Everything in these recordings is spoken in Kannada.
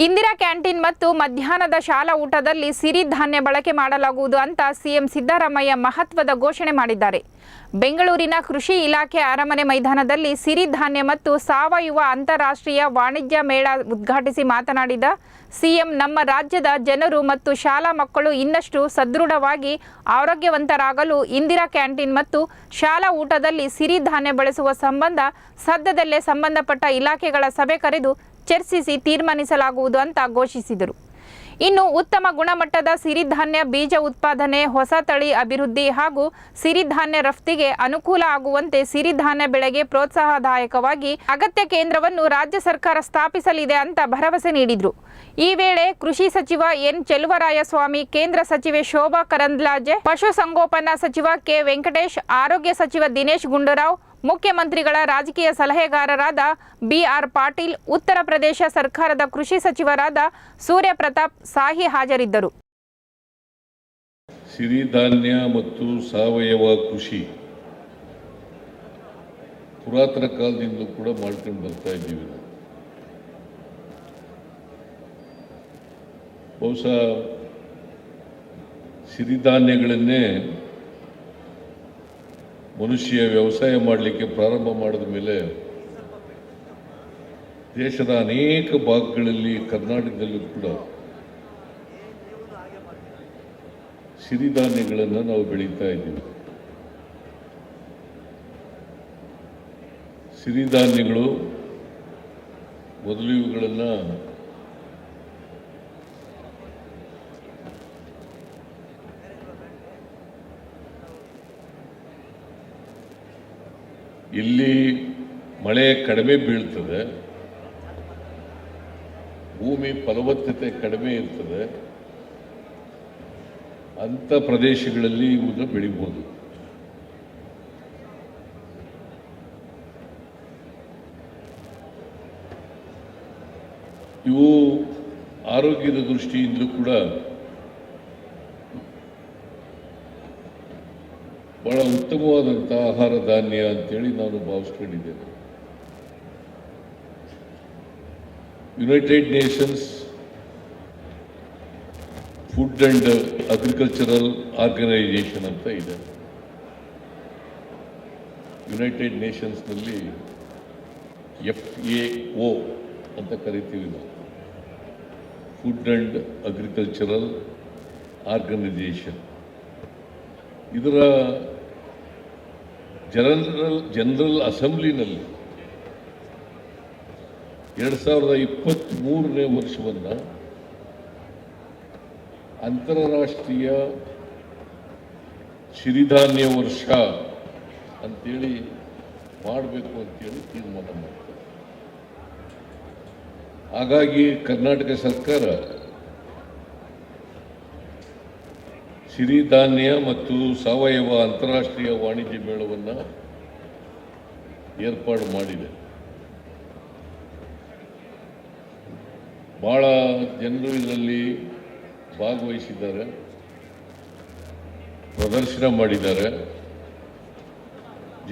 ಇಂದಿರಾ ಕ್ಯಾಂಟೀನ್ ಮತ್ತು ಮಧ್ಯಾಹ್ನದ ಶಾಲಾ ಊಟದಲ್ಲಿ ಸಿರಿಧಾನ್ಯ ಬಳಕೆ ಮಾಡಲಾಗುವುದು ಅಂತ ಸಿಎಂ ಸಿದ್ದರಾಮಯ್ಯ ಮಹತ್ವದ ಘೋಷಣೆ ಮಾಡಿದ್ದಾರೆ. ಬೆಂಗಳೂರಿನ ಕೃಷಿ ಇಲಾಖೆ ಅರಮನೆ ಮೈದಾನದಲ್ಲಿ ಸಿರಿಧಾನ್ಯ ಮತ್ತು ಸಾವಯವ ಅಂತಾರಾಷ್ಟ್ರೀಯ ವಾಣಿಜ್ಯ ಮೇಳ ಉದ್ಘಾಟಿಸಿ ಮಾತನಾಡಿದ ಸಿಎಂ, ನಮ್ಮ ರಾಜ್ಯದ ಜನರು ಮತ್ತು ಶಾಲಾ ಮಕ್ಕಳು ಇನ್ನಷ್ಟು ಸದೃಢವಾಗಿ ಆರೋಗ್ಯವಂತರಾಗಲು ಇಂದಿರಾ ಕ್ಯಾಂಟೀನ್ ಮತ್ತು ಶಾಲಾ ಊಟದಲ್ಲಿ ಸಿರಿಧಾನ್ಯ ಬಳಸುವ ಸಂಬಂಧ ಸದ್ಯದಲ್ಲೇ ಸಂಬಂಧಪಟ್ಟ ಇಲಾಖೆಗಳ ಸಭೆ ಕರೆದು ಚರ್ಚಿಸಿ ತೀರ್ಮಾನಿಸಲಾಗುವುದು ಅಂತ ಘೋಷಿಸಿದರು. ಇನ್ನು ಉತ್ತಮ ಗುಣಮಟ್ಟದ ಸಿರಿಧಾನ್ಯ ಬೀಜ ಉತ್ಪಾದನೆ, ಹೊಸ ತಳಿ ಅಭಿವೃದ್ಧಿ ಹಾಗೂ ಸಿರಿಧಾನ್ಯ ರಫ್ತಿಗೆ ಅನುಕೂಲ ಆಗುವಂತೆ ಸಿರಿಧಾನ್ಯ ಬೆಳೆಗೆ ಪ್ರೋತ್ಸಾಹದಾಯಕವಾಗಿ ಅಗತ್ಯ ಕೇಂದ್ರವನ್ನು ರಾಜ್ಯ ಸರ್ಕಾರ ಸ್ಥಾಪಿಸಲಿದೆ ಅಂತ ಭರವಸೆ ನೀಡಿದರು. ಈ ವೇಳೆ ಕೃಷಿ ಸಚಿವ ಎನ್ ಚೆಲುವರಾಯಸ್ವಾಮಿ, ಕೇಂದ್ರ ಸಚಿವೆ ಶೋಭಾ ಕರಂದ್ಲಾಜೆ, ಪಶುಸಂಗೋಪನಾ ಸಚಿವ ಕೆ ವೆಂಕಟೇಶ್, ಆರೋಗ್ಯ ಸಚಿವ ದಿನೇಶ್ ಗುಂಡೂರಾವ್, ಮುಖ್ಯಮಂತ್ರಿಗಳ ರಾಜಕೀಯ ಸಲಹೆಗಾರರಾದ ಬಿಆರ್ ಪಾಟೀಲ್, ಉತ್ತರ ಪ್ರದೇಶ ಸರ್ಕಾರದ ಕೃಷಿ ಸಚಿವರಾದ ಸೂರ್ಯ ಪ್ರತಾಪ್ ಸಾಹಿ ಹಾಜರಿದ್ದರು. ಸಿರಿಧಾನ್ಯ ಮತ್ತು ಸಾವಯವ ಕೃಷಿ ಪುರಾತನ ಕಾಲದಿಂದ ಕೂಡ ಮಾಡ್ಕೊಂಡು ಬರ್ತಾ ಇದ್ದೀವಿ. ಬಹುಶಃ ಸಿರಿಧಾನ್ಯಗಳನ್ನೇ ಮನುಷ್ಯ ವ್ಯವಸಾಯ ಮಾಡಲಿಕ್ಕೆ ಪ್ರಾರಂಭ ಮಾಡಿದ ಮೇಲೆ ದೇಶದ ಅನೇಕ ಭಾಗಗಳಲ್ಲಿ, ಕರ್ನಾಟಕದಲ್ಲೂ ಕೂಡ ಸಿರಿಧಾನ್ಯಗಳನ್ನು ನಾವು ಬೆಳೀತಾ ಇದ್ದೀವಿ. ಸಿರಿಧಾನ್ಯಗಳು ಮೊದಲು ಇವುಗಳನ್ನು ಇಲ್ಲಿ ಮಳೆ ಕಡಿಮೆ ಬೀಳ್ತದೆ, ಭೂಮಿ ಫಲವತ್ತತೆ ಕಡಿಮೆ ಇರ್ತದೆ, ಅಂಥ ಪ್ರದೇಶಗಳಲ್ಲಿ ಇವುಗಳನ್ನು ಬೆಳಿಬೋದು. ಇವು ಆರೋಗ್ಯದ ದೃಷ್ಟಿಯಿಂದಲೂ ಕೂಡ ಬಹಳ ಉತ್ತಮವಾದಂಥ ಆಹಾರ ಧಾನ್ಯ ಅಂತೇಳಿ ನಾನು ಭಾವಿಸ್ಕೊಂಡಿದ್ದೇನೆ. United Nations food and agricultural organization ಅಂತ ಇದೆ. ಯುನೈಟೆಡ್ ನೇಷನ್ಸ್ನಲ್ಲಿ FAO ಅಂತ ಕರಿತೀವಿ ನಾವು, ಫುಡ್ ಅಂಡ್ ಅಗ್ರಿಕಲ್ಚರಲ್ ಆರ್ಗನೈಜೇಷನ್. ಇದರ ಜನರಲ್ ಅಸೆಂಬ್ಲಿನಲ್ಲಿ 2023ನೇ ವರ್ಷವನ್ನು ಅಂತಾರಾಷ್ಟ್ರೀಯ ಸಿರಿಧಾನ್ಯ ವರ್ಷ ಅಂತೇಳಿ ಮಾಡಬೇಕು ಅಂತೇಳಿ ತೀರ್ಮಾನ ಮಾಡ್ತಾರೆ. ಹಾಗಾಗಿ ಕರ್ನಾಟಕ ಸರ್ಕಾರ ಸಿರಿಧಾನ್ಯ ಮತ್ತು ಸಾವಯವ ಅಂತಾರಾಷ್ಟ್ರೀಯ ವಾಣಿಜ್ಯ ಮೇಳವನ್ನು ಏರ್ಪಾಡು ಮಾಡಿದೆ. ಬಹಳ ಜನರು ಇದರಲ್ಲಿ ಭಾಗವಹಿಸಿದ್ದಾರೆ, ಪ್ರದರ್ಶನ ಮಾಡಿದ್ದಾರೆ,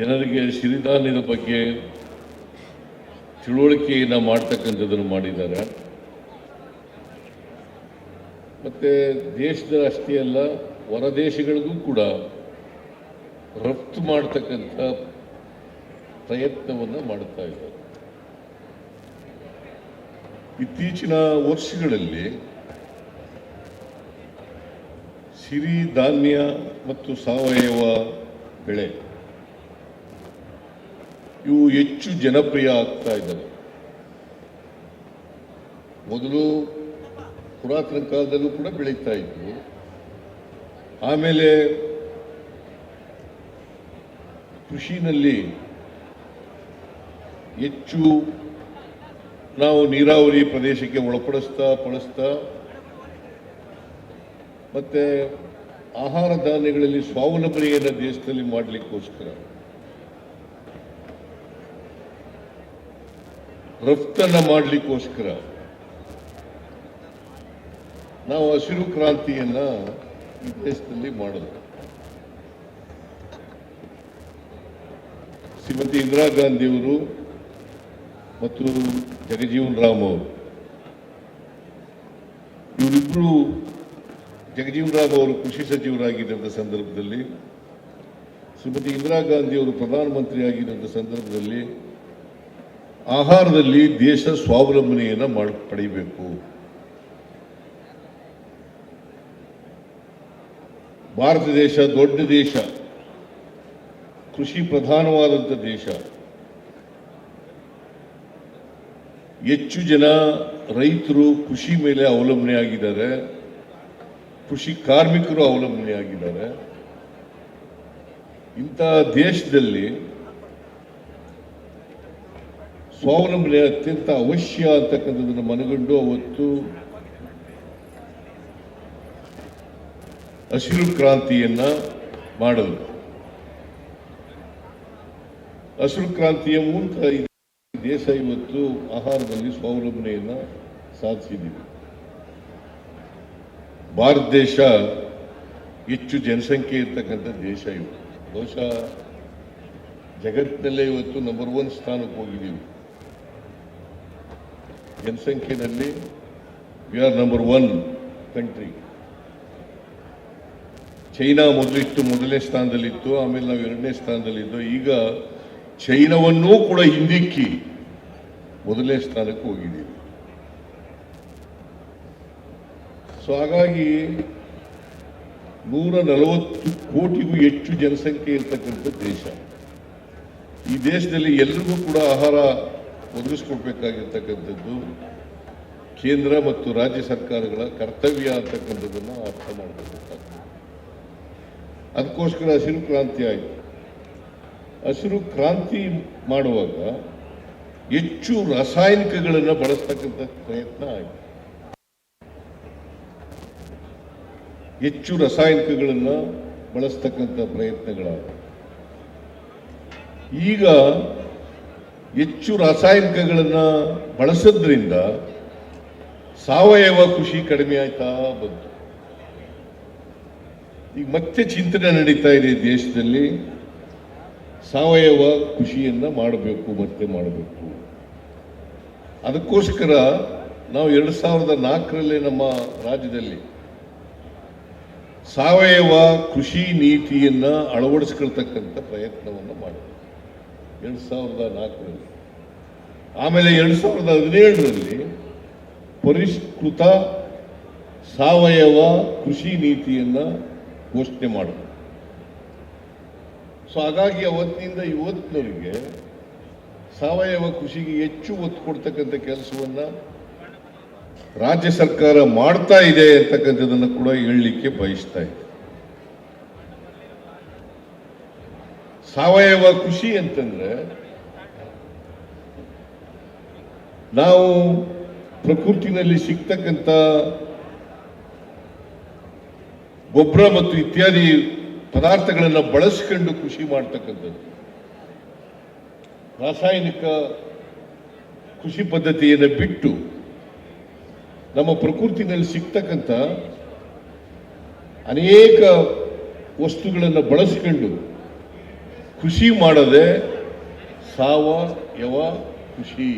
ಜನರಿಗೆ ಸಿರಿಧಾನ್ಯದ ಬಗ್ಗೆ ತಿಳುವಳಿಕೆಯನ್ನು ಮಾಡ್ತಕ್ಕಂಥದ್ದನ್ನು ಮಾಡಿದ್ದಾರೆ. ಮತ್ತು ದೇಶದ ಅಷ್ಟೇ ಅಲ್ಲ, ಹೊರ ದೇಶಗಳಿಗೂ ಕೂಡ ರಫ್ತು ಮಾಡ್ತಕ್ಕಂಥ ಪ್ರಯತ್ನವನ್ನು ಮಾಡ್ತಾ ಇದ್ದಾರೆ. ಇತ್ತೀಚಿನ ವರ್ಷಗಳಲ್ಲಿ ಸಿರಿಧಾನ್ಯ ಮತ್ತು ಸಾವಯವ ಬೆಳೆ ಇವು ಹೆಚ್ಚು ಜನಪ್ರಿಯ ಆಗ್ತಾ ಇದ್ದಾವೆ. ಮೊದಲು ಪುರಾತನ ಕಾಲದಲ್ಲೂ ಕೂಡ ಬೆಳೀತಾ ಇದ್ವು. ಆಮೇಲೆ ಕೃಷಿನಲ್ಲಿ ಹೆಚ್ಚು ನಾವು ನೀರಾವರಿ ಪ್ರದೇಶಕ್ಕೆ ಒಳಪಡಿಸ್ತಾ ಮತ್ತೆ ಆಹಾರ ಧಾನ್ಯಗಳಲ್ಲಿ ಸ್ವಾವಲಂಬನೆಯನ್ನು ದೇಶದಲ್ಲಿ ಮಾಡಲಿಕ್ಕೋಸ್ಕರ ರಫ್ತನ್ನು ಮಾಡಲಿಕ್ಕೋಸ್ಕರ ನಾವು ಹಸಿರು ಕ್ರಾಂತಿಯನ್ನು ಈ ದೇಶದಲ್ಲಿ ಮಾಡಿದ್ರು. ಶ್ರೀಮತಿ ಇಂದಿರಾ ಗಾಂಧಿಯವರು ಮತ್ತು ಜಗಜೀವನ್ ರಾಮ್ ಅವರು ಇವರಿಬ್ಬರು ಜಗಜೀವನ್ ರಾಮ್ ಅವರು ಕೃಷಿ ಸಚಿವರಾಗಿದ್ದಂಥ ಸಂದರ್ಭದಲ್ಲಿ, ಶ್ರೀಮತಿ ಇಂದಿರಾ ಗಾಂಧಿ ಅವರು ಪ್ರಧಾನಮಂತ್ರಿ ಆಗಿದ್ದಂಥ ಸಂದರ್ಭದಲ್ಲಿ ಆಹಾರದಲ್ಲಿ ದೇಶ ಸ್ವಾವಲಂಬನೆಯನ್ನು ಪಡೆಯಬೇಕು. ಭಾರತ ದೇಶ ದೊಡ್ಡ ದೇಶ, ಕೃಷಿ ಪ್ರಧಾನವಾದಂಥ ದೇಶ. ಹೆಚ್ಚು ಜನ ರೈತರು ಕೃಷಿ ಮೇಲೆ ಅವಲಂಬನೆ ಆಗಿದ್ದಾರೆ, ಕೃಷಿ ಕಾರ್ಮಿಕರು ಅವಲಂಬನೆ ಆಗಿದ್ದಾರೆ. ಇಂತಹ ದೇಶದಲ್ಲಿ ಸ್ವಾವಲಂಬನೆ ಅತ್ಯಂತ ಅವಶ್ಯ ಅಂತಕ್ಕಂಥದ್ದನ್ನು ಮನಗಂಡು ಅವತ್ತು ಹಸಿರು ಕ್ರಾಂತಿಯನ್ನ ಮಾಡಲು, ಹಸಿರು ಕ್ರಾಂತಿಯ ಮೂಲಕ ದೇಶ ಇವತ್ತು ಆಹಾರದಲ್ಲಿ ಸ್ವಾವಲಂಬನೆಯನ್ನ ಸಾಧಿಸಿದ್ದೀವಿ. ಭಾರತ ದೇಶ ಹೆಚ್ಚು ಜನಸಂಖ್ಯೆ ಇರ್ತಕ್ಕಂಥ ದೇಶ ಇವತ್ತು. ಬಹುಶಃ ಜಗತ್ತಿನಲ್ಲೇ ಇವತ್ತು ನಂಬರ್ 1 ಸ್ಥಾನಕ್ಕೆ ಹೋಗಿದ್ದೀವಿ. ಜನಸಂಖ್ಯೆಯಲ್ಲಿ we are number 1 country. China ಮೊದಲನೇ ಸ್ಥಾನದಲ್ಲಿತ್ತು, ಆಮೇಲೆ ನಾವು 2ನೇ ಸ್ಥಾನದಲ್ಲಿದ್ದು, ಈಗ ಚೈನಾವನ್ನೂ ಕೂಡ ಹಿಂದಿಕ್ಕಿ 1ನೇ ಸ್ಥಾನಕ್ಕೆ ಹೋಗಿದ್ದೀವಿ. ಸೊ ಹಾಗಾಗಿ 140 ಕೋಟಿಗೂ ಹೆಚ್ಚು ಜನಸಂಖ್ಯೆ ಇರ್ತಕ್ಕಂಥ ದೇಶ. ಈ ದೇಶದಲ್ಲಿ ಎಲ್ರಿಗೂ ಕೂಡ ಆಹಾರ ಒದಗಿಸ್ಕೊಡ್ಬೇಕಾಗಿರ್ತಕ್ಕಂಥದ್ದು ಕೇಂದ್ರ ಮತ್ತು ರಾಜ್ಯ ಸರ್ಕಾರಗಳ ಕರ್ತವ್ಯ ಅಂತಕ್ಕಂಥದ್ದನ್ನು ಅರ್ಥ ಮಾಡಬೇಕಾಗ್ತದೆ. ಅದಕ್ಕೋಸ್ಕರ ಹಸಿರು ಕ್ರಾಂತಿ ಆಯಿತು. ಹಸಿರು ಕ್ರಾಂತಿ ಮಾಡುವಾಗ ಹೆಚ್ಚು ರಾಸಾಯನಿಕಗಳನ್ನು ಬಳಸ್ತಕ್ಕಂಥ ಪ್ರಯತ್ನ ಆಯಿತು. ಹೆಚ್ಚು ರಾಸಾಯನಿಕಗಳನ್ನು ಬಳಸ್ತಕ್ಕಂಥ ಪ್ರಯತ್ನಗಳಾದ. ಈಗ ಹೆಚ್ಚು ರಾಸಾಯನಿಕಗಳನ್ನು ಬಳಸೋದ್ರಿಂದ ಸಾವಯವ ಕೃಷಿ ಕಡಿಮೆ ಆಯ್ತಾ ಬಂತು. ಈಗ ಮತ್ತೆ ಚಿಂತನೆ ನಡೀತಾ ಇದೆ ದೇಶದಲ್ಲಿ, ಸಾವಯವ ಕೃಷಿಯನ್ನು ಮತ್ತೆ ಮಾಡಬೇಕು. ಅದಕ್ಕೋಸ್ಕರ ನಾವು 2004ರಲ್ಲಿ ನಮ್ಮ ರಾಜ್ಯದಲ್ಲಿ ಸಾವಯವ ಕೃಷಿ ನೀತಿಯನ್ನು ಅಳವಡಿಸ್ಕೊಳ್ತಕ್ಕಂಥ ಪ್ರಯತ್ನವನ್ನು ಮಾಡಿದ್ವಿ 2004ರಲ್ಲಿ. ಆಮೇಲೆ 2017ರಲ್ಲಿ ಪರಿಷ್ಕೃತ ಸಾವಯವ ಕೃಷಿ ನೀತಿಯನ್ನು ಘೋಷಣೆ ಮಾಡಿದ್ರು. ಸೊ ಹಾಗಾಗಿ ಅವತ್ತಿನಿಂದ ಇವತ್ತಿನವರೆಗೆ ಸಾವಯವ ಕೃಷಿಗೆ ಹೆಚ್ಚು ಒತ್ತು ಕೊಡ್ತಕ್ಕಂಥ ಕೆಲಸವನ್ನು ರಾಜ್ಯ ಸರ್ಕಾರ ಮಾಡ್ತಾ ಇದೆ ಅಂತಕ್ಕಂಥದ್ದನ್ನು ಕೂಡ ಹೇಳಲಿಕ್ಕೆ ಬಯಸ್ತಾ ಇದೆ. ಸಾವಯವ ಕೃಷಿ ಅಂತಂದ್ರೆ ನಾವು ಪ್ರಕೃತಿನಲ್ಲಿ ಸಿಗ್ತಕ್ಕಂಥ ಗೊಬ್ಬರ ಮತ್ತು ಇತ್ಯಾದಿ ಪದಾರ್ಥಗಳನ್ನು ಬಳಸಿಕೊಂಡು ಕೃಷಿ ಮಾಡ್ತಕ್ಕಂಥದ್ದು. ರಾಸಾಯನಿಕ ಕೃಷಿ ಪದ್ಧತಿಯನ್ನು ಬಿಟ್ಟು ನಮ್ಮ ಪ್ರಕೃತಿನಲ್ಲಿ ಸಿಗ್ತಕ್ಕಂಥ ಅನೇಕ ವಸ್ತುಗಳನ್ನು ಬಳಸಿಕೊಂಡು ಕೃಷಿ ಮಾಡದೆ ಸಾವಯವ ಕೃಷಿ.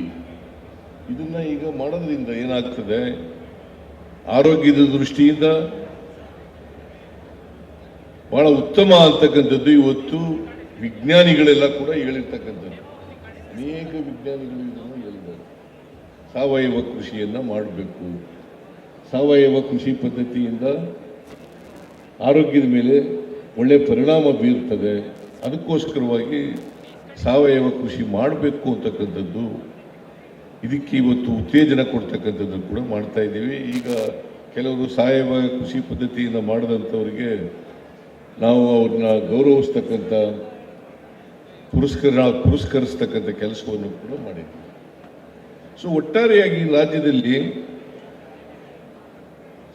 ಇದನ್ನ ಈಗ ಮಾಡೋದ್ರಿಂದ ಏನಾಗ್ತದೆ, ಆರೋಗ್ಯದ ದೃಷ್ಟಿಯಿಂದ ಬಹಳ ಉತ್ತಮ ಅಂತಕ್ಕಂಥದ್ದು ಇವತ್ತು ವಿಜ್ಞಾನಿಗಳೆಲ್ಲ ಕೂಡ ಹೇಳಿರ್ತಕ್ಕಂಥದ್ದು. ಅನೇಕ ವಿಜ್ಞಾನಿಗಳು ಇದನ್ನು ಹೇಳಿದ್ದಾರೆ. ಸಾವಯವ ಕೃಷಿಯನ್ನು ಮಾಡಬೇಕು, ಸಾವಯವ ಕೃಷಿ ಪದ್ಧತಿಯಿಂದ ಆರೋಗ್ಯದ ಮೇಲೆ ಒಳ್ಳೆಯ ಪರಿಣಾಮ ಬೀರ್ತದೆ, ಅದಕ್ಕೋಸ್ಕರವಾಗಿ ಸಾವಯವ ಕೃಷಿ ಮಾಡಬೇಕು ಅಂತಕ್ಕಂಥದ್ದು, ಇದಕ್ಕೆ ಇವತ್ತು ಉತ್ತೇಜನ ಕೊಡ್ತಕ್ಕಂಥದ್ದು ಕೂಡ ಮಾಡ್ತಾ ಇದ್ದೀವಿ. ಈಗ ಕೆಲವರು ಸಾವಯವ ಕೃಷಿ ಪದ್ಧತಿಯನ್ನು ಮಾಡಿದಂಥವ್ರಿಗೆ ನಾವು ಅವ್ರನ್ನ ಗೌರವಿಸ್ತಕ್ಕಂಥ ಪುರಸ್ಕರಿಸ್ತಕ್ಕಂಥ ಕೆಲಸವನ್ನು ಕೂಡ ಮಾಡಿದ್ದೀವಿ. ಸೊ ಒಟ್ಟಾರೆಯಾಗಿ ರಾಜ್ಯದಲ್ಲಿ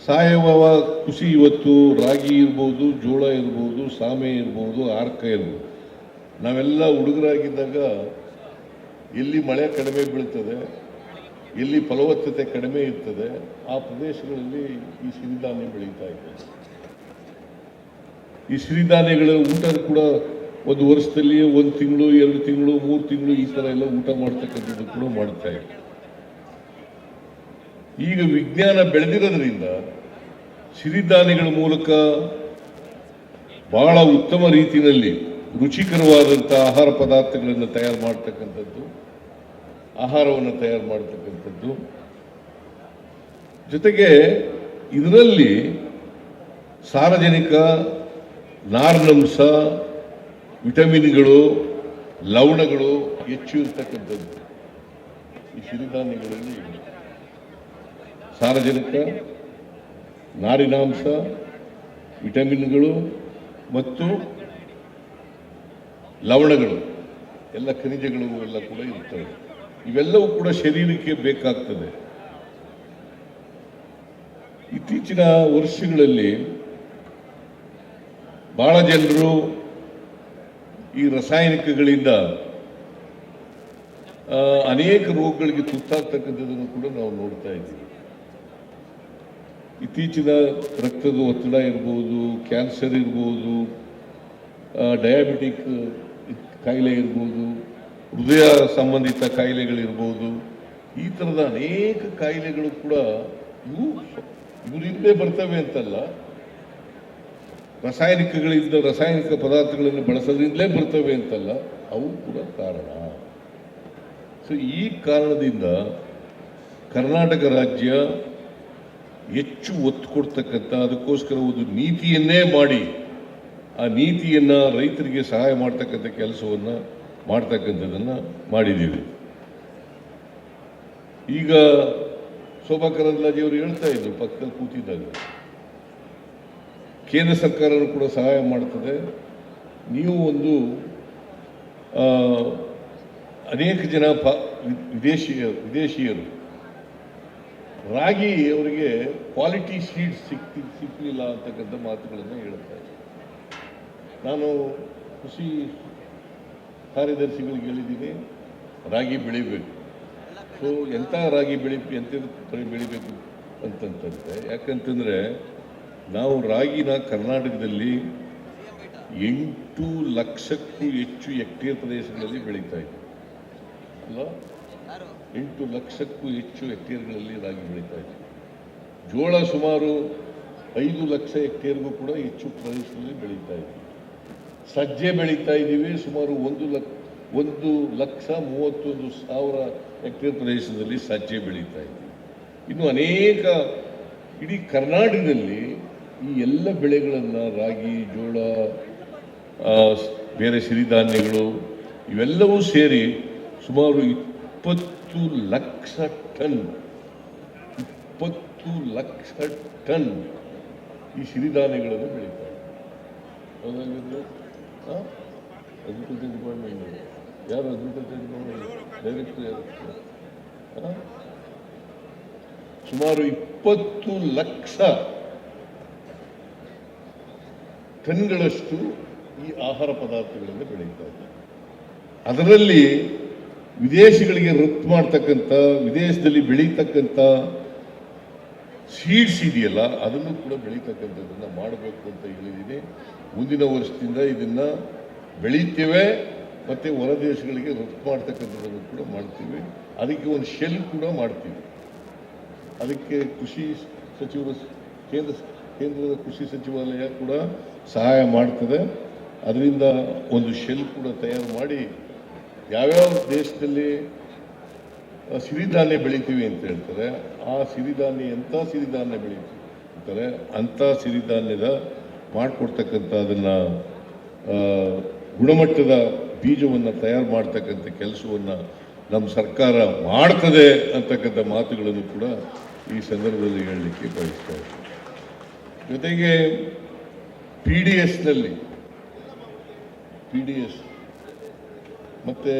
ಸಾವಯವ ಕೃಷಿ ಇವತ್ತು ರಾಗಿ ಇರ್ಬೋದು, ಜೋಳ ಇರ್ಬೋದು, ಸಾಮೆ ಇರ್ಬೋದು, ಆರ್ಕ ಇರ್ಬೋದು. ನಾವೆಲ್ಲ ಹುಡುಗರಾಗಿದ್ದಾಗ ಎಲ್ಲಿ ಮಳೆ ಕಡಿಮೆ ಬೀಳ್ತದೆ, ಎಲ್ಲಿ ಫಲವತ್ತತೆ ಕಡಿಮೆ ಇರ್ತದೆ, ಆ ಪ್ರದೇಶಗಳಲ್ಲಿ ಈ ಸಿರಿಧಾನ್ಯ ಬೆಳೀತಾ ಇದೆ. ಈ ಸಿರಿಧಾನ್ಯಗಳ ಊಟ ಕೂಡ ಒಂದು ವರ್ಷದಲ್ಲಿ 1 ತಿಂಗಳು, 2 ತಿಂಗಳು, 3 ತಿಂಗಳು ಈ ಥರ ಎಲ್ಲ ಊಟ ಮಾಡ್ತಕ್ಕಂಥದ್ದು ಕೂಡ ಮಾಡ್ತಾ ಇದೆ. ಈಗ ವಿಜ್ಞಾನ ಬೆಳೆದಿರೋದ್ರಿಂದ ಸಿರಿಧಾನ್ಯಗಳ ಮೂಲಕ ಬಹಳ ಉತ್ತಮ ರೀತಿಯಲ್ಲಿ ರುಚಿಕರವಾದಂಥ ಆಹಾರ ಪದಾರ್ಥಗಳನ್ನು ತಯಾರು ಮಾಡ್ತಕ್ಕಂಥದ್ದು, ಆಹಾರವನ್ನು ತಯಾರು ಮಾಡ್ತಕ್ಕಂಥದ್ದು, ಜೊತೆಗೆ ಇದರಲ್ಲಿ ಸಾರಜನಕ, ನಾರಿನಂಶ, ವಿಟಮಿನ್ಗಳು, ಲವಣಗಳು ಹೆಚ್ಚು ಇರ್ತಕ್ಕಂಥದ್ದು. ಈ ಸಿರಿಧಾನ್ಯಗಳಲ್ಲಿ ಸಾರಜನಕ, ನಾರಿನಾಂಶ, ವಿಟಮಿನ್ಗಳು ಮತ್ತು ಲವಣಗಳು, ಎಲ್ಲ ಖನಿಜಗಳು ಎಲ್ಲ ಕೂಡ ಇರ್ತವೆ. ಇವೆಲ್ಲವೂ ಕೂಡ ಶರೀರಕ್ಕೆ ಬೇಕಾಗ್ತದೆ. ಇತ್ತೀಚಿನ ವರ್ಷಗಳಲ್ಲಿ ಬಹಳ ಜನರು ಈ ರಾಸಾಯನಿಕಗಳಿಂದ ಅನೇಕ ರೋಗಗಳಿಗೆ ತುತ್ತಾಗ್ತಕ್ಕಂಥದ್ದನ್ನು ಕೂಡ ನಾವು ನೋಡ್ತಾ ಇದ್ದೀವಿ. ಇತ್ತೀಚಿನ ರಕ್ತದ ಒತ್ತಡ ಇರ್ಬೋದು, ಕ್ಯಾನ್ಸರ್ ಇರ್ಬೋದು, ಡಯಾಬಿಟಿಕ್ ಕಾಯಿಲೆ ಇರ್ಬೋದು, ಹೃದಯ ಸಂಬಂಧಿತ ಕಾಯಿಲೆಗಳಿರ್ಬೋದು, ಈ ಥರದ ಅನೇಕ ಕಾಯಿಲೆಗಳು ಕೂಡ ಇವರಿಂದಲೇ ಬರ್ತವೆ ಅಂತಲ್ಲ, ರಾಸಾಯನಿಕ ಪದಾರ್ಥಗಳನ್ನು ಬಳಸೋದ್ರಿಂದಲೇ ಬರ್ತವೆ ಅಂತಲ್ಲ, ಅವು ಕೂಡ ಕಾರಣ. ಸೊ ಈ ಕಾರಣದಿಂದ ಕರ್ನಾಟಕ ರಾಜ್ಯ ಹೆಚ್ಚು ಒತ್ತು ಕೊಡ್ತಕ್ಕಂಥ, ಅದಕ್ಕೋಸ್ಕರ ಒಂದು ನೀತಿಯನ್ನೇ ಮಾಡಿ ಆ ನೀತಿಯನ್ನು ರೈತರಿಗೆ ಸಹಾಯ ಮಾಡ್ತಕ್ಕಂಥ ಕೆಲಸವನ್ನು ಮಾಡ್ತಕ್ಕಂಥದ್ದನ್ನು ಮಾಡಿದ್ದೀವಿ. ಈಗ ಶೋಭಾ ಕರಂದ್ಲಾಜೆಯವರು ಹೇಳ್ತಾ ಇದ್ರು ಪಕ್ಕದಲ್ಲಿ ಕೂತಿದ್ದಾಗ, ಕೇಂದ್ರ ಸರ್ಕಾರನೂ ಕೂಡ ಸಹಾಯ ಮಾಡ್ತದೆ. ನೀವು ಒಂದು ಅನೇಕ ಜನ ವಿದೇಶಿಯರು ರಾಗಿ ಅವರಿಗೆ ಕ್ವಾಲಿಟಿ ಸೀಡ್ಸ್ ಸಿಕ್ಕಲಿಲ್ಲ ಅಂತಕ್ಕಂಥ ಮಾತುಗಳನ್ನು ಹೇಳ್ತಾ ಇದ್ದಾರೆ. ನಾನು ಕೃಷಿ ಕಾರ್ಯದರ್ಶಿಗಳಿಗೆ ಹೇಳಿದ್ದೀನಿ, ರಾಗಿ ಬೆಳಿಬೇಕು. ಸೊ ಎಂಥ ರಾಗಿ ಬೆಳಿಬೇಕು ಅಂತಂತಂದ್ರೆ, ಯಾಕಂತಂದರೆ ನಾವು ರಾಗಿನ ಕರ್ನಾಟಕದಲ್ಲಿ 8 ಲಕ್ಷಕ್ಕೂ ಹೆಚ್ಚು ಹೆಕ್ಟೇರ್ ಪ್ರದೇಶಗಳಲ್ಲಿ ಬೆಳೀತಾ ಇದ್ದೀವಿ ಅಲ್ಲ. 8 ಲಕ್ಷಕ್ಕೂ ಹೆಚ್ಚು ಹೆಕ್ಟೇರ್ಗಳಲ್ಲಿ ರಾಗಿ ಬೆಳೀತಾ ಇದ್ದೀವಿ. ಜೋಳ ಸುಮಾರು 5 ಲಕ್ಷ ಹೆಕ್ಟೇರ್ಗೂ ಕೂಡ ಹೆಚ್ಚು ಪ್ರದೇಶದಲ್ಲಿ ಬೆಳೀತಾ ಇದ್ದೀವಿ. ಸಜ್ಜೆ ಬೆಳೀತಾ ಇದ್ದೀವಿ, ಸುಮಾರು 1,31,000 ಹೆಕ್ಟೇರ್ ಪ್ರದೇಶದಲ್ಲಿ ಸಜ್ಜೆ ಬೆಳೀತಾ ಇದ್ದೀವಿ. ಇನ್ನು ಅನೇಕ ಇಡೀ ಕರ್ನಾಟಕದಲ್ಲಿ ಈ ಎಲ್ಲ ಬೆಳೆಗಳನ್ನು, ರಾಗಿ, ಜೋಳ, ಬೇರೆ ಸಿರಿಧಾನ್ಯಗಳು ಇವೆಲ್ಲವೂ ಸೇರಿ ಸುಮಾರು 20 ಲಕ್ಷ ಟನ್ ಈ ಸಿರಿಧಾನ್ಯಗಳನ್ನು ಬೆಳೀತಾರೆ. ಅಗ್ರಿಕಲ್ಚರ್ ಡಿಪಾರ್ಟ್ಮೆಂಟ್ ಯಾರು? ಅಗ್ರಿಕಲ್ಚರ್ ಡಿಪಾರ್ಟ್ಮೆಂಟ್ ಡೈರೆಕ್ಟರ್ ಯಾರು? ಸುಮಾರು 20 ಲಕ್ಷ ಟನ್ಗಳಷ್ಟು ಈ ಆಹಾರ ಪದಾರ್ಥಗಳನ್ನು ಬೆಳೀತಾ ಇದ್ದಾರೆ. ಅದರಲ್ಲಿ ವಿದೇಶಗಳಿಗೆ ರಫ್ತು ಮಾಡ್ತಕ್ಕಂಥ, ವಿದೇಶದಲ್ಲಿ ಬೆಳೀತಕ್ಕಂಥ ಸೀಡ್ಸ್ ಇದೆಯಲ್ಲ, ಅದನ್ನು ಕೂಡ ಬೆಳೀತಕ್ಕಂಥದ್ದನ್ನು ಮಾಡಬೇಕು ಅಂತ ಹೇಳಿದ್ದೀನಿ. ಮುಂದಿನ ವರ್ಷದಿಂದ ಇದನ್ನು ಬೆಳೀತೇವೆ ಮತ್ತು ಹೊರ ದೇಶಗಳಿಗೆ ರಫ್ತು ಮಾಡ್ತಕ್ಕಂಥದ್ದನ್ನು ಕೂಡ ಮಾಡ್ತೀವಿ. ಅದಕ್ಕೆ ಒಂದು ಶೆಲ್ ಕೂಡ ಮಾಡ್ತೀವಿ. ಅದಕ್ಕೆ ಕೃಷಿ ಸಚಿವರು, ಕೇಂದ್ರದ ಕೃಷಿ ಸಚಿವಾಲಯ ಕೂಡ ಸಹಾಯ ಮಾಡ್ತದೆ. ಅದರಿಂದ ಒಂದು ಶೆಲ್ ಕೂಡ ತಯಾರು ಮಾಡಿ ಯಾವ್ಯಾವ ದೇಶದಲ್ಲಿ ಸಿರಿಧಾನ್ಯ ಬೆಳಿತೀವಿ ಅಂತ ಹೇಳ್ತಾರೆ, ಆ ಸಿರಿಧಾನ್ಯ ಎಂಥ ಸಿರಿಧಾನ್ಯ ಬೆಳೀತಾರೆ ಅಂಥ ಸಿರಿಧಾನ್ಯದ ಮಾಡಿಕೊಡ್ತಕ್ಕಂಥ, ಅದನ್ನು ಗುಣಮಟ್ಟದ ಬೀಜವನ್ನು ತಯಾರು ಮಾಡ್ತಕ್ಕಂಥ ಕೆಲಸವನ್ನು ನಮ್ಮ ಸರ್ಕಾರ ಮಾಡ್ತದೆ ಅಂತಕ್ಕಂಥ ಮಾತುಗಳನ್ನು ಕೂಡ ಈ ಸಂದರ್ಭದಲ್ಲಿ ಹೇಳಲಿಕ್ಕೆ ಬಯಸ್ತಾ ಇದ್ದೀನಿ. ಜೊತೆಗೆ PDS ಮತ್ತು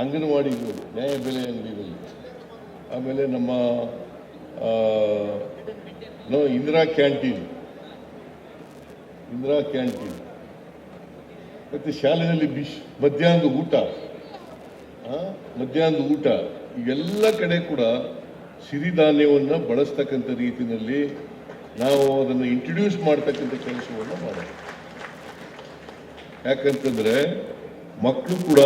ಅಂಗನವಾಡಿಗಳು, ನ್ಯಾಯಬೆಲೆ ಅಂಗಡಿಗಳು, ಆಮೇಲೆ ನಮ್ಮ ಇಂದಿರಾ ಕ್ಯಾಂಟೀನ್ ಮತ್ತು ಶಾಲೆಯಲ್ಲಿ ಮಧ್ಯಾಹ್ನದ ಊಟ ಇವೆಲ್ಲ ಕಡೆ ಕೂಡ ಸಿರಿಧಾನ್ಯವನ್ನು ಬಳಸ್ತಕ್ಕಂಥ ರೀತಿಯಲ್ಲಿ ನಾವು ಅದನ್ನು ಇಂಟ್ರೊಡ್ಯೂಸ್ ಮಾಡ್ತಕ್ಕಂಥ ಕೆಲಸವನ್ನು ಮಾಡೋದು. ಯಾಕಂತಂದರೆ ಮಕ್ಕಳು ಕೂಡ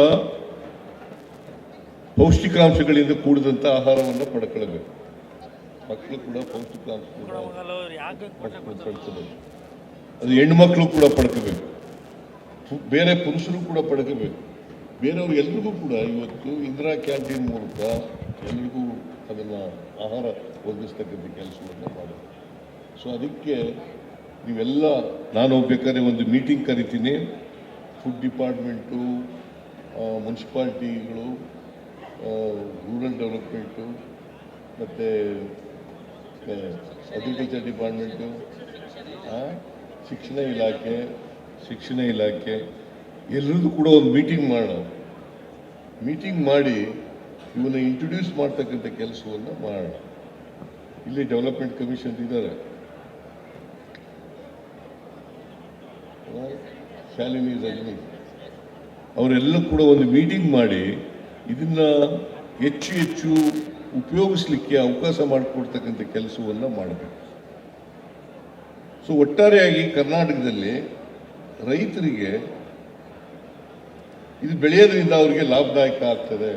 ಪೌಷ್ಟಿಕಾಂಶಗಳಿಂದ ಕೂಡಿದಂಥ ಆಹಾರವನ್ನು ಪಡ್ಕೊಳ್ಬೇಕು. ಮಕ್ಕಳು ಕೂಡ ಪೌಷ್ಟಿಕಾಂಶ ಪಡ್ಕೋಬೇಕು. ಅದು ಹೆಣ್ಮಕ್ಳು ಕೂಡ ಪಡ್ಕೋಬೇಕು, ಬೇರೆ ಪುರುಷರು ಕೂಡ ಪಡ್ಕೋಬೇಕು, ಬೇರೆಯವರು ಎಲ್ರಿಗೂ ಕೂಡ ಇವತ್ತು ಇಂದಿರಾ ಕ್ಯಾಂಟೀನ್ ಮೂಲಕ ಎಲ್ರಿಗೂ ಅದನ್ನು ಆಹಾರ ಒದಗಿಸ್ತಕ್ಕಂಥ ಕೆಲಸವನ್ನು ಮಾಡಬೇಕು. ಸೊ ಅದಕ್ಕೆ ನೀವೆಲ್ಲ, ನಾನು ಬೇಕಾದ್ರೆ ಒಂದು ಮೀಟಿಂಗ್ ಕರಿತೀನಿ, ಫುಡ್ ಡಿಪಾರ್ಟ್ಮೆಂಟು, ಮುನ್ಸಿಪಾಲ್ಟಿಗಳು, ರೂರಲ್ ಡೆವಲಪ್ಮೆಂಟು ಮತ್ತು ಅಗ್ರಿಕಲ್ಚರ್ ಡಿಪಾರ್ಟ್ಮೆಂಟು, ಶಿಕ್ಷಣ ಇಲಾಖೆ ಎಲ್ಲರದ್ದು ಕೂಡ ಒಂದು ಮೀಟಿಂಗ್ ಮಾಡೋಣ. ಮೀಟಿಂಗ್ ಮಾಡಿ ಇವನ್ನ ಇಂಟ್ರೊಡ್ಯೂಸ್ ಮಾಡ್ತಕ್ಕಂಥ ಕೆಲಸವನ್ನು ಮಾಡೋಣ. ಇಲ್ಲಿ ಡೆವಲಪ್ಮೆಂಟ್ ಕಮಿಷನ್ ಇದ್ದಾರೆ, ಶಾಲಿನಿ ರಜನಿ, ಅವರೆಲ್ಲ ಕೂಡ ಒಂದು ಮೀಟಿಂಗ್ ಮಾಡಿ ಇದನ್ನ ಹೆಚ್ಚು ಉಪಯೋಗಿಸ್ಲಿಕ್ಕೆ ಅವಕಾಶ ಮಾಡಿಕೊಡ್ತಕ್ಕಂಥ ಕೆಲಸವನ್ನು ಮಾಡಬೇಕು. ಸೊ ಒಟ್ಟಾರೆಯಾಗಿ ಕರ್ನಾಟಕದಲ್ಲಿ ರೈತರಿಗೆ ಇದು ಬೆಳೆಯೋದ್ರಿಂದ ಅವರಿಗೆ ಲಾಭದಾಯಕ ಆಗ್ತದೆ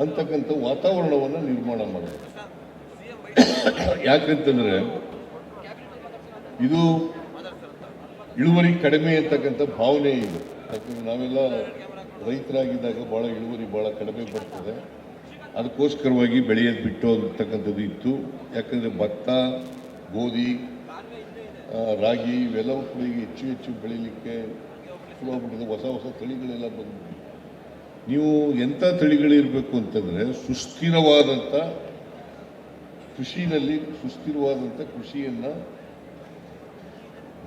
ಅಂತಕ್ಕಂಥ ವಾತಾವರಣವನ್ನು ನಿರ್ಮಾಣ ಮಾಡಬೇಕು. ಯಾಕಂತಂದ್ರೆ ಇದು ಇಳುವರಿ ಕಡಿಮೆ ಅಂತಕ್ಕಂಥ ಭಾವನೆ ಇದೆ. ಯಾಕಂದ್ರೆ ನಾವೆಲ್ಲ ರೈತರಾಗಿದ್ದಾಗ ಇಳುವರಿ ಕಡಿಮೆ ಬರ್ತದೆ, ಅದಕ್ಕೋಸ್ಕರವಾಗಿ ಬೆಳೆಯೋದು ಬಿಟ್ಟು ಅಂತಕ್ಕಂಥದ್ದು ಇತ್ತು. ಯಾಕಂದರೆ ಭತ್ತ, ಗೋಧಿ, ರಾಗಿ ಇವೆಲ್ಲವೂ ಕೂಡ ಈಗ ಹೆಚ್ಚು ಬೆಳೀಲಿಕ್ಕೆ ಶುರುವಾಗ್ಬಿಟ್ಟಿದೆ. ಹೊಸ ತಳಿಗಳೆಲ್ಲ ಬಂದ್ಬಿಟ್ಟು, ನೀವು ಎಂಥ ತಳಿಗಳಿರಬೇಕು ಅಂತಂದರೆ ಸುಸ್ಥಿರವಾದಂಥ ಕೃಷಿಯನ್ನು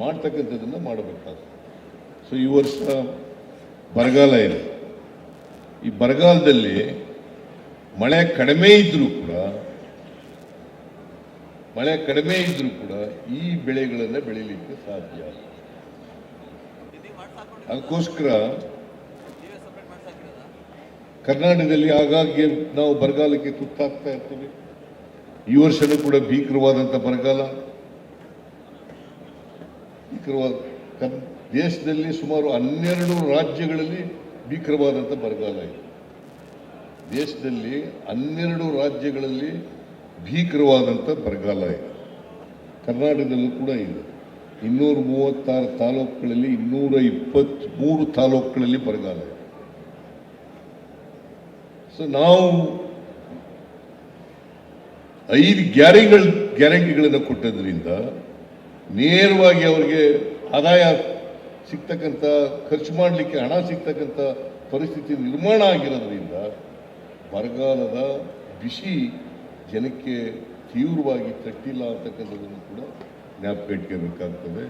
ಮಾಡ್ತಕ್ಕಂಥದ್ದನ್ನು ಮಾಡಬೇಕಾಗ್ತದೆ. ಸೊ ಈ ವರ್ಷ ಬರಗಾಲ ಇದೆ. ಈ ಬರಗಾಲದಲ್ಲಿ ಮಳೆ ಕಡಿಮೆ ಇದ್ರೂ ಕೂಡ ಈ ಬೆಳೆಗಳನ್ನು ಬೆಳೀಲಿಕ್ಕೆ ಸಾಧ್ಯ. ಅದಕ್ಕೋಸ್ಕರ ಕರ್ನಾಟಕದಲ್ಲಿ ಆಗಾಗ್ಗೆ ನಾವು ಬರಗಾಲಕ್ಕೆ ತುತ್ತಾಗ್ತಾ ಇರ್ತೀವಿ. ಈ ವರ್ಷನೂ ಕೂಡ ಭೀಕರವಾದಂಥ ಬರಗಾಲ. ದೇಶದಲ್ಲಿ ಸುಮಾರು 12 ರಾಜ್ಯಗಳಲ್ಲಿ ಭೀಕರವಾದಂಥ ಬರಗಾಲ ಇದೆ. ದೇಶದಲ್ಲಿ 12 ರಾಜ್ಯಗಳಲ್ಲಿ ಭೀಕರವಾದಂಥ ಬರಗಾಲ ಇದೆ. ಕರ್ನಾಟಕದಲ್ಲೂ ಕೂಡ ಇದೆ. 236 ತಾಲೂಕುಗಳಲ್ಲಿ 223 ತಾಲೂಕುಗಳಲ್ಲಿ ಬರಗಾಲ ಇದೆ. ಸೊ ನಾವು 5 ಗ್ಯಾರಂಟಿಗಳನ್ನು ಕೊಟ್ಟದ್ರಿಂದ ನೇರವಾಗಿ ಅವರಿಗೆ ಆದಾಯ ಸಿಗ್ತಕ್ಕಂಥ, ಖರ್ಚು ಮಾಡಲಿಕ್ಕೆ ಹಣ ಸಿಗ್ತಕ್ಕಂಥ ಪರಿಸ್ಥಿತಿ ನಿರ್ಮಾಣ ಆಗಿರೋದ್ರಿಂದ ಬರಗಾಲದ ಬಿಸಿ ಜನಕ್ಕೆ ತೀವ್ರವಾಗಿ ತಟ್ಟಿಲ್ಲ ಅಂತಕ್ಕಂಥದ್ದನ್ನು ಕೂಡ ಜ್ಞಾಪಕ ಇಟ್ಕೋಬೇಕಾಗ್ತದೆ.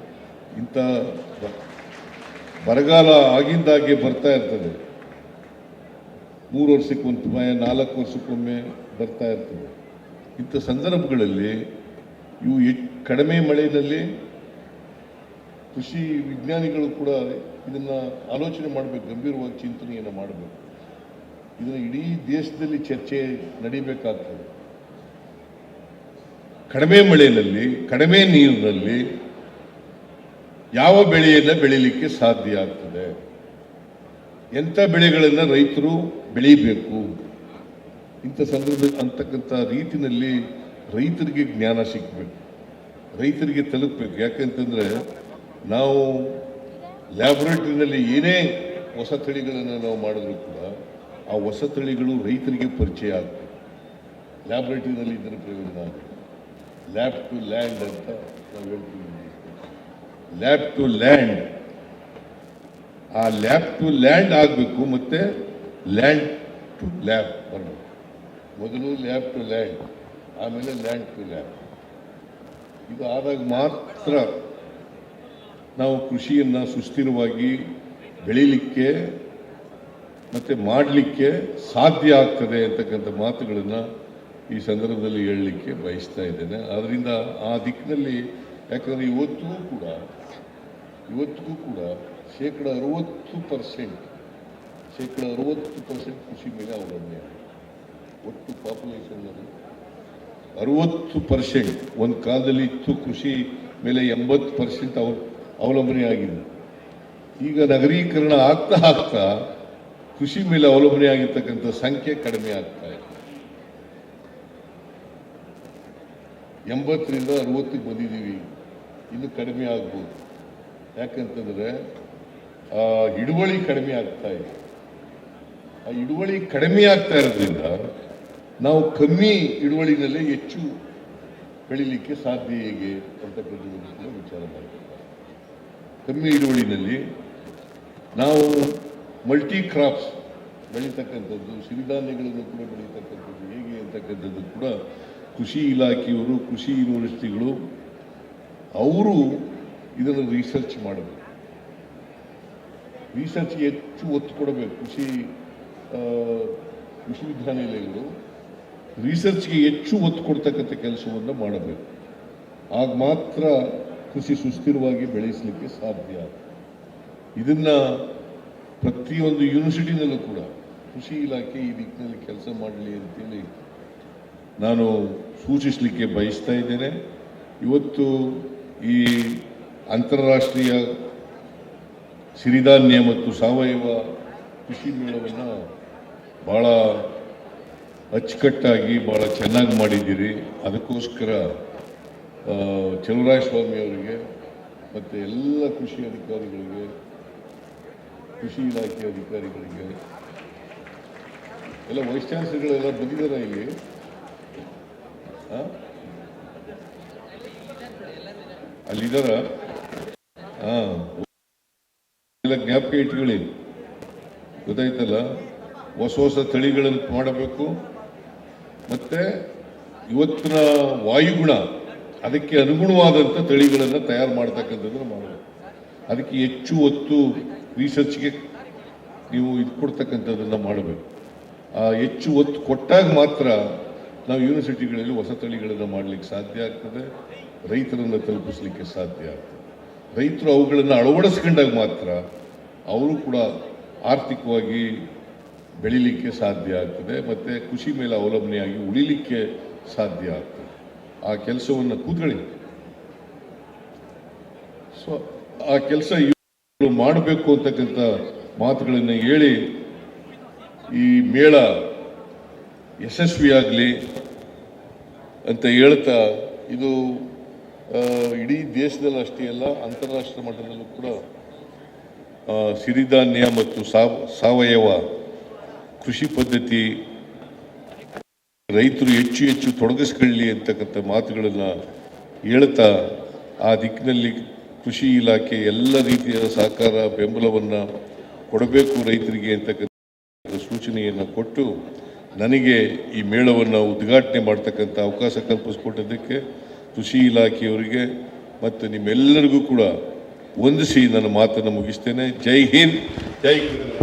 ಇಂಥ ಬರಗಾಲ ಆಗಿಂದಾಗೆ ಬರ್ತಾ ಇರ್ತದೆ. 3 ವರ್ಷಕ್ಕೊಮ್ಮೆ, 4 ವರ್ಷಕ್ಕೊಮ್ಮೆ ಬರ್ತಾ ಇರ್ತದೆ. ಇಂಥ ಸಂದರ್ಭಗಳಲ್ಲಿ ಇವು ಕಡಿಮೆ ಮಳೆಯಲ್ಲಿ ಕೃಷಿ ವಿಜ್ಞಾನಿಗಳು ಕೂಡ ಇದನ್ನು ಆಲೋಚನೆ ಮಾಡಬೇಕು, ಗಂಭೀರವಾಗಿ ಚಿಂತನೆಯನ್ನು ಮಾಡಬೇಕು. ಇದನ್ನು ಇಡೀ ದೇಶದಲ್ಲಿ ಚರ್ಚೆ ನಡೀಬೇಕಾಗ್ತದೆ. ಕಡಿಮೆ ಮಳೆಯಲ್ಲಿ, ಕಡಿಮೆ ನೀರಿನಲ್ಲಿ ಯಾವ ಬೆಳೆಯನ್ನು ಬೆಳೀಲಿಕ್ಕೆ ಸಾಧ್ಯ ಆಗ್ತದೆ, ಎಂಥ ಬೆಳೆಗಳನ್ನು ರೈತರು ಬೆಳೀಬೇಕು, ಇಂಥ ಸಂದರ್ಭ ಅಂತಕ್ಕಂಥ ರೀತಿಯಲ್ಲಿ ರೈತರಿಗೆ ಜ್ಞಾನ ಸಿಗಬೇಕು, ರೈತರಿಗೆ ತಲುಪಬೇಕು. ಯಾಕಂತಂದರೆ ನಾವು ಲ್ಯಾಬೊರೇಟರಿನಲ್ಲಿ ಏನೇ ಹೊಸ ತಳಿಗಳನ್ನು ನಾವು ಮಾಡಿದ್ರು ಕೂಡ ಆ ಹೊಸ ತಳಿಗಳು ರೈತರಿಗೆ ಪರಿಚಯ ಆಗ್ತದೆ. ಲ್ಯಾಬೊರೇಟರಿನಲ್ಲಿ ಇದರ ಪ್ರಯೋಜನ ಆಗುತ್ತೆ. ಲ್ಯಾಬ್ ಟು ಲ್ಯಾಂಡ್ ಅಂತ ನಾವು ಹೇಳ್ತೀವಿ. ಲ್ಯಾಬ್ ಟು ಲ್ಯಾಂಡ್, ಆ ಲ್ಯಾಬ್ ಟು ಲ್ಯಾಂಡ್ ಆಗಬೇಕು, ಮತ್ತು ಲ್ಯಾಂಡ್ ಟು ಲ್ಯಾಬ್ ಬರಬೇಕು. ಮೊದಲು ಲ್ಯಾಬ್ ಟು ಲ್ಯಾಂಡ್, ಆಮೇಲೆ ಲ್ಯಾಂಡ್ ಟು ಲ್ಯಾಬ್. ಇದು ಆದಾಗ ಮಾತ್ರ ನಾವು ಕೃಷಿಯನ್ನು ಸುಸ್ಥಿರವಾಗಿ ಬೆಳೀಲಿಕ್ಕೆ ಮತ್ತು ಮಾಡಲಿಕ್ಕೆ ಸಾಧ್ಯ ಆಗ್ತದೆ ಅಂತಕ್ಕಂಥ ಮಾತುಗಳನ್ನು ಈ ಸಂದರ್ಭದಲ್ಲಿ ಹೇಳಲಿಕ್ಕೆ ಬಯಸ್ತಾ ಇದ್ದೇನೆ. ಆದ್ದರಿಂದ ಆ ದಿಕ್ಕಿನಲ್ಲಿ, ಯಾಕಂದರೆ ಇವತ್ತಿಗೂ ಕೂಡ ಶೇಕಡ 60% ಕೃಷಿ ಮೇಲೆ ಅವಲಂಬನೆ. ಒಟ್ಟು ಪಾಪ್ಯುಲೇಷನ್ನಲ್ಲಿ 60%. ಒಂದು ಕಾಲದಲ್ಲಿ ಇತ್ತು ಕೃಷಿ ಮೇಲೆ 80% ಅವಲಂಬನೆ ಆಗಿದೆ. ಈಗ ನಗರೀಕರಣ ಆಗ್ತಾ ಕೃಷಿ ಮೇಲೆ ಅವಲಂಬನೆ ಆಗಿರ್ತಕ್ಕಂಥ ಸಂಖ್ಯೆ ಕಡಿಮೆ ಆಗ್ತಾ ಇದೆ. 80ರಿಂದ 60ಕ್ಕೆ ಬಂದಿದ್ದೀವಿ. ಇನ್ನು ಕಡಿಮೆ ಆಗ್ಬೋದು. ಯಾಕಂತಂದರೆ ಹಿಡುವಳಿ ಕಡಿಮೆ ಆಗ್ತಾ ಇದೆ. ಆ ಹಿಡುವಳಿ ಕಡಿಮೆ ಆಗ್ತಾ ಇರೋದ್ರಿಂದ ನಾವು ಕಮ್ಮಿ ಹಿಡುವಳಿನಲ್ಲೇ ಹೆಚ್ಚು ಬೆಳಿಲಿಕ್ಕೆ ಸಾಧ್ಯ ಹೇಗೆ ಅಂತಕ್ಕಂಥದ್ದು ಕೂಡ ವಿಚಾರ ಮಾಡಬೇಕು. ಕಮ್ಮಿ ಹಿಡುವಳಿನಲ್ಲಿ ನಾವು ಮಲ್ಟಿ ಕ್ರಾಪ್ಸ್ ಬೆಳೀತಕ್ಕಂಥದ್ದು, ಸಿರಿಧಾನ್ಯಗಳನ್ನು ಕೂಡ ಬೆಳೀತಕ್ಕಂಥದ್ದು ಹೇಗೆ ಅಂತಕ್ಕಂಥದ್ದು ಕೂಡ ಕೃಷಿ ಇಲಾಖೆಯವರು, ಕೃಷಿ ಯೂನಿವರ್ಸಿಟಿಗಳು ಅವರು ಇದನ್ನು ರಿಸರ್ಚ್ ಮಾಡಬೇಕು. ರಿಸರ್ಚ್ಗೆ ಹೆಚ್ಚು ಒತ್ತು ಕೊಡಬೇಕು. ವಿಶ್ವವಿದ್ಯಾನಿಲಯಗಳು ರಿಸರ್ಚ್ಗೆ ಹೆಚ್ಚು ಒತ್ತು ಕೊಡ್ತಕ್ಕಂಥ ಕೆಲಸವನ್ನು ಮಾಡಬೇಕು. ಆಗ ಮಾತ್ರ ಕೃಷಿ ಸುಸ್ಥಿರವಾಗಿ ಬೆಳೆಸಲಿಕ್ಕೆ ಸಾಧ್ಯ. ಇದನ್ನು ಪ್ರತಿಯೊಂದು ಯೂನಿವರ್ಸಿಟಿನಲ್ಲೂ ಕೂಡ ಕೃಷಿ ಇಲಾಖೆ ಈ ದಿಕ್ಕಿನಲ್ಲಿ ಕೆಲಸ ಮಾಡಲಿ ಅಂತೇಳಿ ನಾನು ಸೂಚಿಸಲಿಕ್ಕೆ ಬಯಸ್ತಾ ಇದ್ದೇನೆ. ಇವತ್ತು ಈ ಅಂತಾರಾಷ್ಟ್ರೀಯ ಸಿರಿಧಾನ್ಯ ಮತ್ತು ಸಾವಯವ ಕೃಷಿ ಮೇಳವನ್ನು ಭಾಳ ಅಚ್ಚುಕಟ್ಟಾಗಿ ಭಾಳ ಚೆನ್ನಾಗಿ ಮಾಡಿದ್ದೀರಿ. ಅದಕ್ಕೋಸ್ಕರ ಚಲುವರಾಯಸ್ವಾಮಿ ಅವರಿಗೆ ಮತ್ತು ಎಲ್ಲ ಕೃಷಿ ಅಧಿಕಾರಿಗಳಿಗೆ, ಕೃಷಿ ಇಲಾಖೆ ಅಧಿಕಾರಿಗಳಿಗೆ, ಎಲ್ಲ ವೈಸ್ ಚಾನ್ಸಲರ್ಗಳೆಲ್ಲ ಬಂದಿದ್ದಾರೆ ಇಲ್ಲಿ. ಅಲ್ಲಿದ್ದಾರ? ಎಲ್ಲ ಜ್ಞಾಪಕ ಇಟ್ಕೊಳ್ಳಿ, ಗೊತ್ತಾಯ್ತಲ್ಲ. ಹೊಸ ಹೊಸ ತಳಿಗಳನ್ನು ಮಾಡಬೇಕು. ಮತ್ತು ಇವತ್ತಿನ ವಾಯುಗುಣ ಅದಕ್ಕೆ ಅನುಗುಣವಾದಂಥ ತಳಿಗಳನ್ನು ತಯಾರು ಮಾಡ್ತಕ್ಕಂಥದ್ದನ್ನು ಮಾಡಬೇಕು. ಅದಕ್ಕೆ ಹೆಚ್ಚು ಒತ್ತು ರಿಸರ್ಚ್ಗೆ ನೀವು ಇದು ಕೊಡ್ತಕ್ಕಂಥದ್ದನ್ನು ಮಾಡಬೇಕು. ಆ ಹೆಚ್ಚು ಒತ್ತು ಕೊಟ್ಟಾಗ ಮಾತ್ರ ನಾವು ಯೂನಿವರ್ಸಿಟಿಗಳಲ್ಲಿ ಹೊಸ ತಳಿಗಳನ್ನು ಮಾಡಲಿಕ್ಕೆ ಸಾಧ್ಯ ಆಗ್ತದೆ, ರೈತರನ್ನು ತಲುಪಿಸಲಿಕ್ಕೆ ಸಾಧ್ಯ ಆಗ್ತದೆ. ರೈತರು ಅವುಗಳನ್ನು ಅಳವಡಿಸ್ಕೊಂಡಾಗ ಮಾತ್ರ ಅವರು ಕೂಡ ಆರ್ಥಿಕವಾಗಿ ಬೆಳಿಲಿಕ್ಕೆ ಸಾಧ್ಯ ಆಗ್ತದೆ ಮತ್ತು ಕೃಷಿ ಮೇಲೆ ಅವಲಂಬನೆಯಾಗಿ ಉಳಿಲಿಕ್ಕೆ ಸಾಧ್ಯ ಆಗ್ತದೆ. ಆ ಕೆಲಸವನ್ನು ಕೂತ್ಕೊಳ್ಳಿ. ಸೊ ಆ ಕೆಲಸ ಮಾಡಬೇಕು ಅಂತಕ್ಕಂಥ ಮಾತುಗಳನ್ನು ಹೇಳಿ ಈ ಮೇಳ ಯಶಸ್ವಿಯಾಗಲಿ ಅಂತ ಹೇಳ್ತಾ, ಇದು ಇಡೀ ದೇಶದಲ್ಲಿ ಅಷ್ಟೇ ಅಲ್ಲ, ಅಂತಾರಾಷ್ಟ್ರೀಯ ಮಟ್ಟದಲ್ಲೂ ಕೂಡ ಸಿರಿಧಾನ್ಯ ಮತ್ತು ಸಾವಯವ ಕೃಷಿ ಪದ್ಧತಿ ರೈತರು ಹೆಚ್ಚು ಹೆಚ್ಚು ತೊಡಗಿಸ್ಕೊಳ್ಳಿ ಅಂತಕ್ಕಂಥ ಮಾತುಗಳನ್ನು ಹೇಳ್ತಾ, ಆ ದಿಕ್ಕಿನಲ್ಲಿ ಕೃಷಿ ಇಲಾಖೆ ಎಲ್ಲ ರೀತಿಯ ಸಹಕಾರ ಬೆಂಬಲವನ್ನು ಕೊಡಬೇಕು ರೈತರಿಗೆ ಅಂತಕ್ಕಂಥ ಸೂಚನೆಯನ್ನು ಕೊಟ್ಟು, ನನಗೆ ಈ ಮೇಳವನ್ನು ಉದ್ಘಾಟನೆ ಮಾಡ್ತಕ್ಕಂಥ ಅವಕಾಶ ಕಲ್ಪಿಸಿಕೊಟ್ಟದ್ದಕ್ಕೆ ಕೃಷಿ ಇಲಾಖೆಯವರಿಗೆ ಮತ್ತು ನಿಮ್ಮೆಲ್ಲರಿಗೂ ಕೂಡ ವಂದಿಸಿ ನನ್ನ ಮಾತನ್ನು ಮುಗಿಸ್ತೇನೆ. ಜೈ ಹಿಂದ್, ಜೈ ಕರ್ನಾಟಕ.